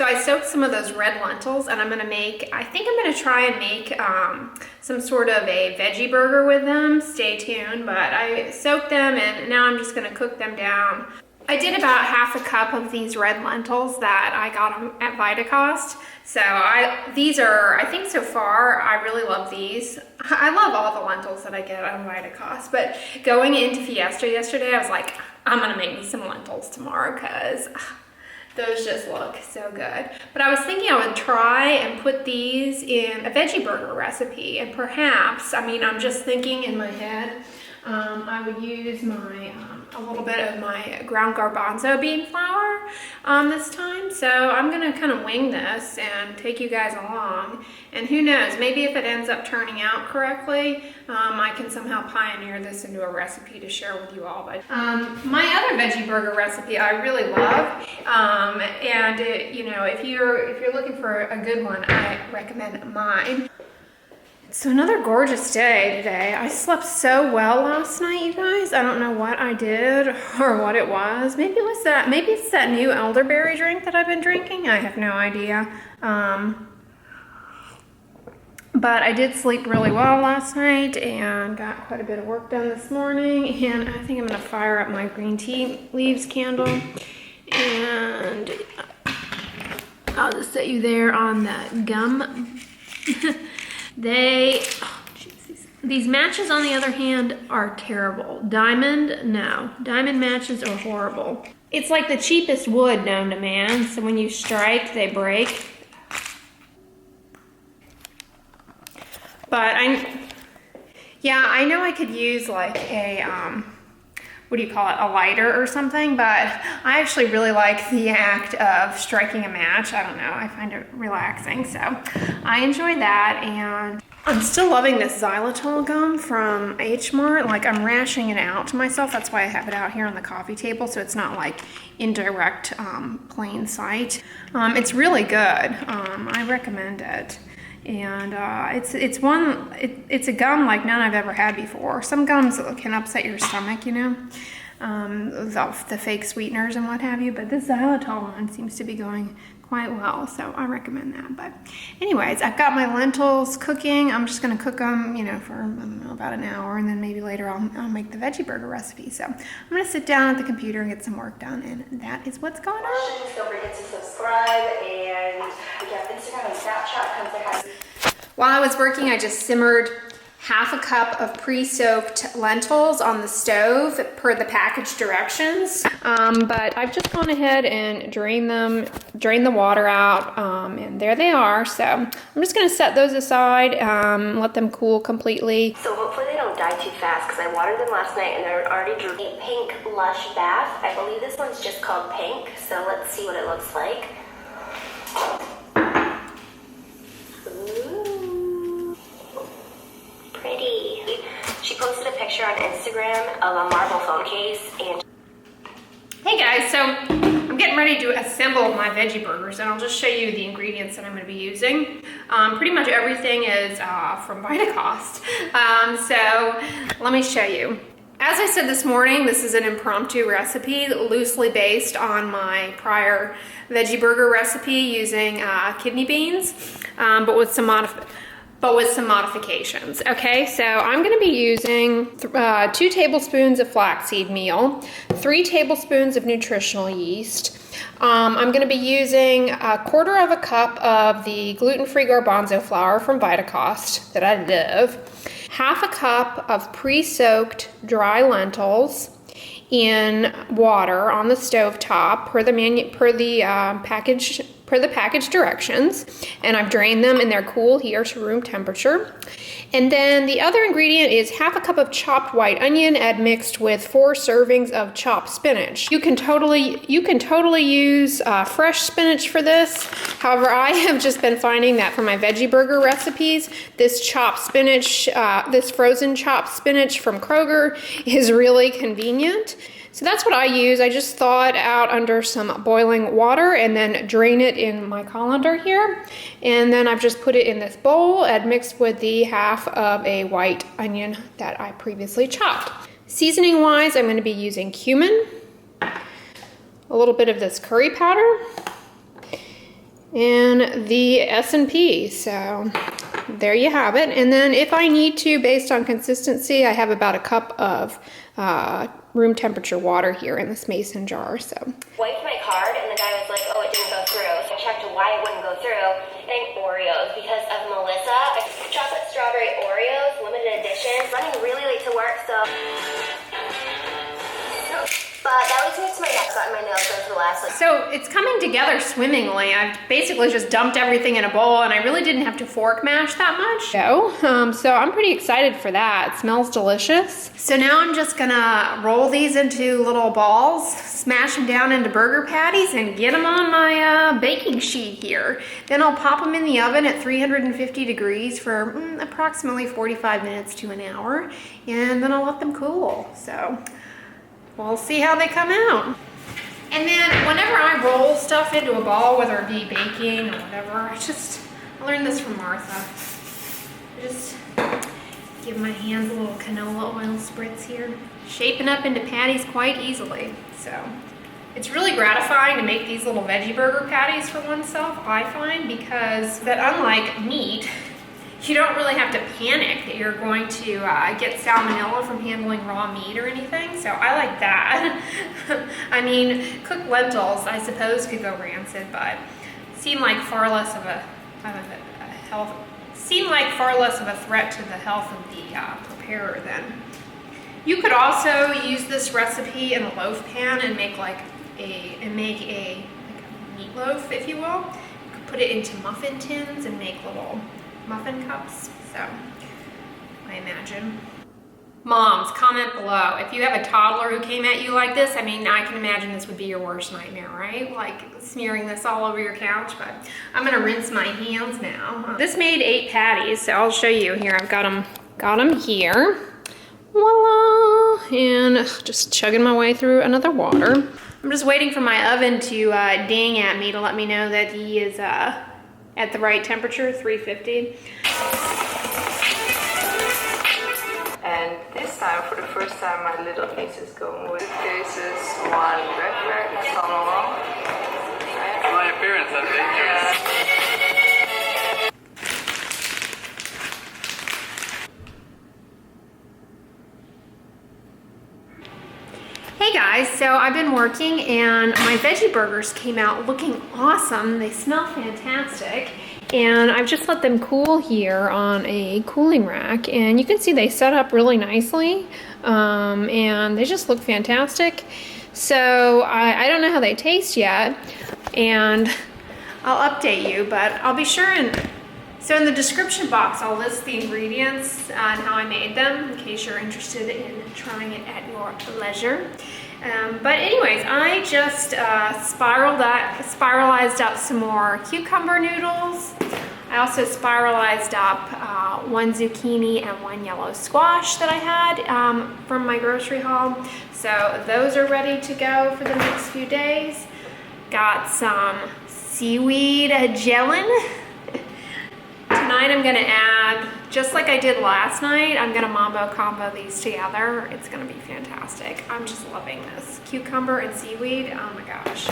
So I soaked some of those red lentils, and I think I'm gonna try and make some sort of a veggie burger with them. Stay tuned, but I soaked them and now I'm just gonna cook them down. I did about half a cup of these red lentils that I got at Vitacost. So these are, I think so far, I really love these. I love all the lentils that I get on Vitacost, but going into Fiesta yesterday, I was like, I'm gonna make me some lentils tomorrow because those just look so good. But I was thinking I would try and put these in a veggie burger recipe, and perhaps, I mean, I'm just thinking in my head, I would use a little bit of my ground garbanzo bean flour this time. So I'm gonna kind of wing this and take you guys along. And who knows, maybe if it ends up turning out correctly, I can somehow pioneer this into a recipe to share with you all. But my other veggie burger recipe I really love, and you know, if you're looking for a good one, I recommend mine. So another gorgeous day today. I slept so well last night, you guys. I don't know what I did or what it was. Maybe it's that new elderberry drink that I've been drinking. I have no idea. But I did sleep really well last night and got quite a bit of work done this morning. And I think I'm gonna fire up my green tea leaves candle. And I'll just set you there on that gum. These matches, on the other hand, are terrible. Diamond, no. Diamond matches are horrible. It's like the cheapest wood known to man, so when you strike, they break. But I know I could use like a, what do you call it, a lighter or something, but I actually really like the act of striking a match. I don't know, I find it relaxing, so I enjoy that. And I'm still loving this xylitol gum from H Mart. Like, I'm rationing it out to myself. That's why I have it out here on the coffee table, so it's not like in direct plain sight. It's really good. I recommend it. And it's a gum like none I've ever had before. Some gums can upset your stomach, you know, the fake sweeteners and what have you, but this xylitol one seems to be going quite well, so I recommend that. But anyways, I've got my lentils cooking. I'm just gonna cook them, you know, for, I don't know, about an hour, and then maybe later I'll make the veggie burger recipe. So I'm gonna sit down at the computer and get some work done, and that is what's going on. Don't forget to subscribe, and we have Instagram and Snapchat. While I was working, I just simmered half a cup of pre-soaked lentils on the stove per the package directions. But I've just gone ahead and drained the water out, and there they are. So I'm just gonna set those aside, let them cool completely. So hopefully they don't die too fast, because I watered them last night and they're already drinking a pink lush bath. I believe this one's just called Pink, so let's see what it looks like. Pretty. She posted a picture on Instagram of a marble phone case, and hey guys, so I'm getting ready to assemble my veggie burgers, and I'll just show you the ingredients that I'm going to be using. Pretty much everything is from Vitacost. So let me show you. As I said this morning, this is an impromptu recipe loosely based on my prior veggie burger recipe using kidney beans, but with some modifications. Okay, so I'm going to be using 2 tablespoons of flaxseed meal, 3 tablespoons of nutritional yeast. I'm going to be using 1/4 cup of the gluten-free garbanzo flour from Vitacost that I love, 1/2 cup of pre-soaked dry lentils in water on the stove top per the package directions, and I've drained them and they're cool here to room temperature. And then the other ingredient is 1/2 cup of chopped white onion mixed with 4 servings of chopped spinach. You can totally use fresh spinach for this. However, I have just been finding that for my veggie burger recipes, this chopped spinach, this frozen chopped spinach from Kroger is really convenient. So that's what I use. I just thaw it out under some boiling water and then drain it in my colander here. And then I've just put it in this bowl and mixed with the 1/2 of a white onion that I previously chopped. Seasoning wise, I'm going to be using cumin, a little bit of this curry powder, in the S&P. So there you have it. And then if I need to, based on consistency, I have about a cup of room temperature water here in this mason jar. So wiped my card and the guy was like, oh, it didn't go through. So I checked why it wouldn't go through. I think Oreos, because of Melissa. Chocolate strawberry Oreos, limited edition. Running really late to work, so. But that leads me to my next got in my nails for the last So it's coming together swimmingly. I've basically just dumped everything in a bowl, and I really didn't have to fork mash that much. So I'm pretty excited for that. It smells delicious. So now I'm just gonna roll these into little balls, smash them down into burger patties, and get them on my baking sheet here. Then I'll pop them in the oven at 350 degrees for approximately 45 minutes to an hour, and then I'll let them cool. So we'll see how they come out. And then whenever I roll stuff into a ball, whether it be baking or whatever, I learned this from Martha. I just give my hands a little canola oil spritz here. Shaping up into patties quite easily. So it's really gratifying to make these little veggie burger patties for oneself, I find, because that unlike meat, you don't really have to panic that you're going to get salmonella from handling raw meat or anything, so I like that. I mean, cooked lentils, I suppose, could go rancid, but seem like far less of a threat to the health of the preparer then. You could also use this recipe in a loaf pan and make a meatloaf, if you will. You could put it into muffin tins and make little muffin cups, so I imagine. Moms, comment below. If you have a toddler who came at you like this, I mean, I can imagine this would be your worst nightmare, right? Like smearing this all over your couch, but I'm gonna rinse my hands now. This made 8 patties, so I'll show you here. I've got them here. Voila! And just chugging my way through another water. I'm just waiting for my oven to ding at me to let me know that he is at the right temperature, 350. And this time, for the first time, my little niece is going with cases, 1 red bread, some along. My appearance, I think. Hey guys, so I've been working and my veggie burgers came out looking awesome. They smell fantastic. And I've just let them cool here on a cooling rack. And you can see they set up really nicely. And they just look fantastic. So I don't know how they taste yet. And I'll update you, but I'll be sure so in the description box, I'll list the ingredients and how I made them in case you're interested in trying it at your leisure. But anyways, I just spiralized up some more cucumber noodles. I also spiralized up 1 zucchini and 1 yellow squash that I had from my grocery haul. So those are ready to go for the next few days. Got some seaweed gelin. Tonight I'm gonna add, just like I did last night, I'm gonna mambo combo these together. It's gonna be fantastic. I'm just loving this. Cucumber and seaweed, oh my gosh.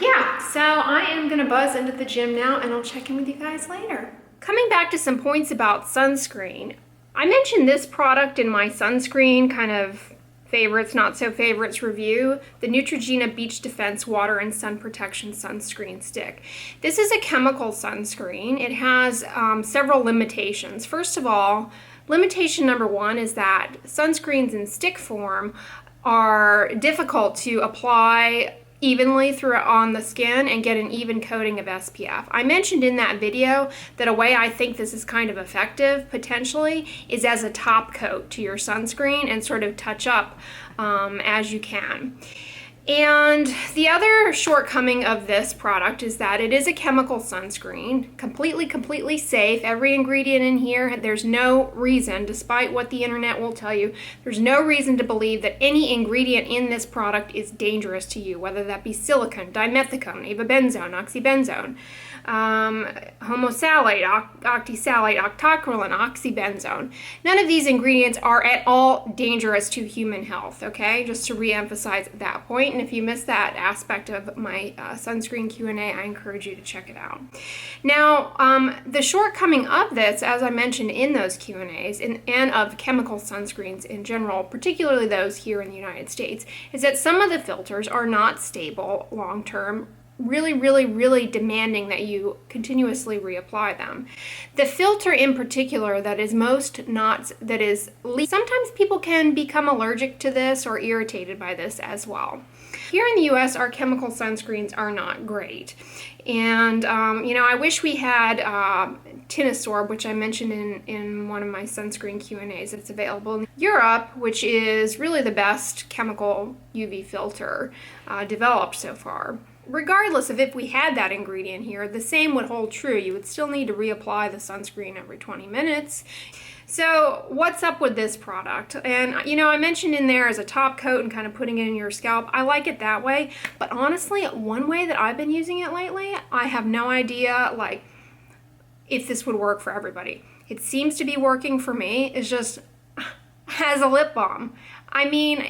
Yeah, so I am gonna buzz into the gym now and I'll check in with you guys later. Coming back to some points about sunscreen. I mentioned this product in my sunscreen kind of favorites, not so favorites review, the Neutrogena Beach Defense Water and Sun Protection Sunscreen Stick. This is a chemical sunscreen. It has several limitations. First of all, limitation number 1 is that sunscreens in stick form are difficult to apply evenly through on the skin and get an even coating of SPF. I mentioned in that video that a way I think this is kind of effective potentially is as a top coat to your sunscreen and sort of touch up as you can. And the other shortcoming of this product is that it is a chemical sunscreen, completely safe. Every ingredient in here, there's no reason, despite what the internet will tell you, there's no reason to believe that any ingredient in this product is dangerous to you, whether that be silicone, dimethicone, avobenzone, oxybenzone, homosalate, octisalate, octocrylene, oxybenzone. None of these ingredients are at all dangerous to human health, okay? Just to re-emphasize that point. and if you missed that aspect of my sunscreen Q&A, I encourage you to check it out. Now, the shortcoming of this, as I mentioned in those Q&As, and of chemical sunscreens in general, particularly those here in the United States, is that some of the filters are not stable long-term, really demanding that you continuously reapply them. The filter in particular that is sometimes people can become allergic to this or irritated by this as well. Here in the US, our chemical sunscreens are not great. And, you know, I wish we had Tinosorb, which I mentioned in one of my sunscreen Q&As. It's available in Europe, which is really the best chemical UV filter developed so far. Regardless of if we had that ingredient here, the same would hold true. You would still need to reapply the sunscreen every 20 minutes. So what's up with this product? And you know, I mentioned in there as a top coat and kind of putting it in your scalp. I like it that way, but honestly, one way that I've been using it lately, I have no idea like if this would work for everybody. It seems to be working for me. It's just as a lip balm. I mean,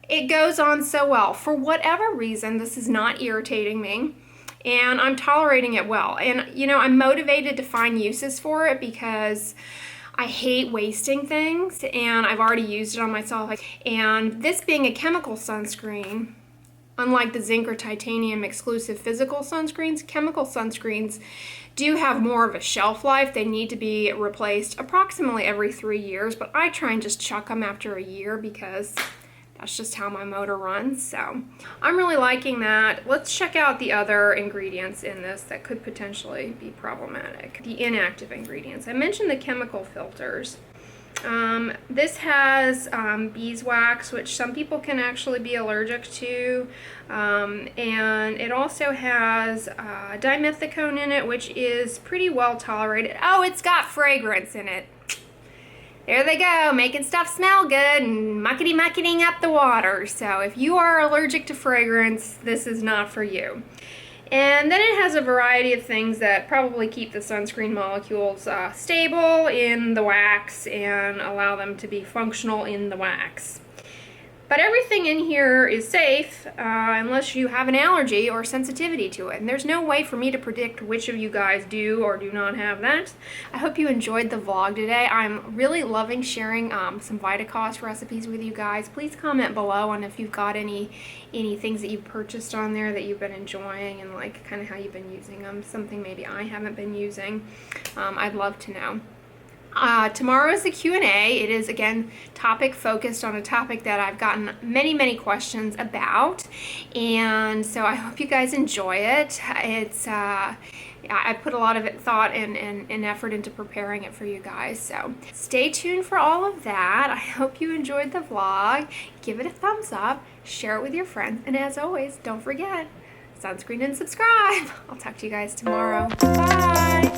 it goes on so well. For whatever reason, this is not irritating me, and I'm tolerating it well. And you know, I'm motivated to find uses for it because I hate wasting things, and I've already used it on myself. And this being a chemical sunscreen, unlike the zinc or titanium exclusive physical sunscreens, chemical sunscreens do have more of a shelf life. They need to be replaced approximately every 3 years, but I try and just chuck them after a year because that's just how my motor runs. So I'm really liking that. Let's check out the other ingredients in this that could potentially be problematic. The inactive ingredients. I mentioned the chemical filters. This has beeswax, which some people can actually be allergic to, and it also has dimethicone in it, which is pretty well tolerated. Oh, it's got fragrance in it. There they go, making stuff smell good and mucking up the water. So if you are allergic to fragrance, this is not for you. And then it has a variety of things that probably keep the sunscreen molecules stable in the wax and allow them to be functional in the wax. But everything in here is safe unless you have an allergy or sensitivity to it. And there's no way for me to predict which of you guys do or do not have that. I hope you enjoyed the vlog today. I'm really loving sharing some vitacost recipes with you guys. Please comment below on if you've got any things that you've purchased on there that you've been enjoying and like kind of how you've been using them. Something maybe I haven't been using. I'd love to know. Tomorrow is the Q&A. It is again topic focused on a topic that I've gotten many questions about, and so I hope you guys enjoy it. It's I put a lot of thought and effort into preparing it for you guys, so stay tuned for all of that. I hope you enjoyed the vlog. Give it a thumbs up, share it with your friends, and as always, don't forget, sunscreen and subscribe. I'll talk to you guys tomorrow. Bye.